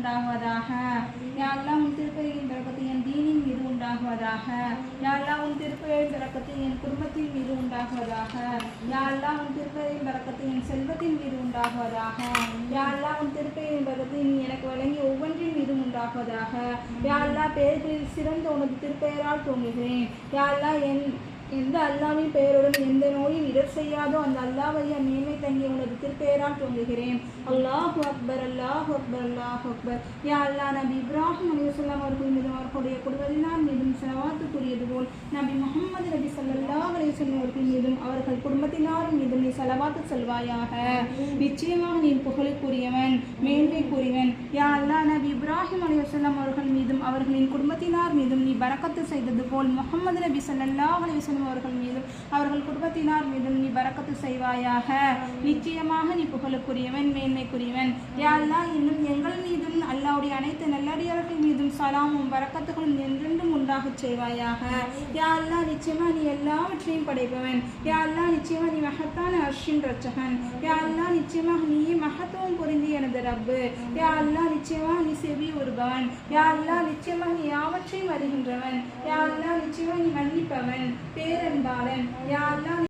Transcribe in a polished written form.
உண்டாகுவதாக. யா அல்லாஹ் உன் திருப்பெயரின் பரக்கத்து என் தீனின் மீது உண்டாகுவதாக. யா அல்லாஹ் உன் திருப்பெயரின் பரக்கத்து என் குடும்பத்தின் மீது உண்டாகுவதாக. யா அல்லாஹ் உன் திருப்பெயரின் பரக்கத்து என் செல்வத்தின் மீது உண்டாகுவதாக. யா அல்லாஹ் உன் திருப்பெயரின் பரக்கத்து நீ எனக்கு வழங்கிய ஒவ்வொன்றின் மீது உண்டாகுவதாக. யா அல்லாஹ் பெயர்களில் சிறந்த உனது திருப்பெயரால் தோங்குகிறேன். யா அல்லாஹ் எந்த அல்லாவின் பெயருடன் எந்த நோயும் இடர் செய்யாதோ அந்த அல்லாஹ்வை மேன்மை தங்கிய உனது திருப்பெயரால் தோங்குகிறேன். அல்லாஹு அக்பர் அல்லாஹு அக்பர் அல்லாஹு அக்பர். யா அல்லாஹ் நபி இப்ராஹிம் அலைஹிஸ்ஸலாம் அவர்கள் மீதும் அவர்களுடைய குடும்பத்தினர் மீதும் ஸலவாத்து கூறியது போல் நபி முஹம்மது நபி ஸல்லல்லாஹு அலைஹி வஸல்லம் அவர்கள் மீதும் அவர்கள் குடும்பத்தினர் மீதும் நீ ஸலவாத்து சொல்வாயாக. நிச்சயமாக நீ புகழுக்குரியவன் மேன்மைக்குரியவன். யா அல்லாஹ் நபி இப்ராஹிம் அலைஹிஸ்ஸலாம் அவர்கள் மீதும் அவர்களின் குடும்பத்தினர் மீதும் நீ பரக்கத்து செய்தது போல் முஹம்மது நபி ஸல்லல்லாஹு அலைஹி வஸல்லம் அவர்கள் மீதும் அவர்கள் குடும்பத்தினர் மீதும் நீ பரக்கத்து செய்வாயாக. நிச்சயமாக நீ புகழுக்குரியவன் மேன்மைக்குரியவன். யா அல்லாஹ் இன்னும் எங்கள் மீதும் அல்லாஹ்வுடைய அனைத்து நல்லடியார்கள் மீதும் சலாமும் பரக்கத்துகளும் என்றென்றும் உண்டாகச் செய்வாயாக. யா அல்லாஹ் நிச்சயமாக நீ எல்லாவற்றையும் படைப்பவன். யா அல்லாஹ் நிச்சயமாக நீ மகத்தான அர்ஷின் ரட்சகன். யா அல்லாஹ் நிச்சயமாக நீயே மகத்துவம் பொருந்தி எனது ரப்பு. யா அல்லாஹ் நிச்சயமாக நீ செவி ஒருபவன். யா அல்லாஹ் நிச்சயமாக நீ யாவற்றையும் அறிகின்றவன். யா அல்லாஹ் நிச்சயமாக நீ மன்னிப்பவன் பேரன்பாளன். யா அல்லாஹ்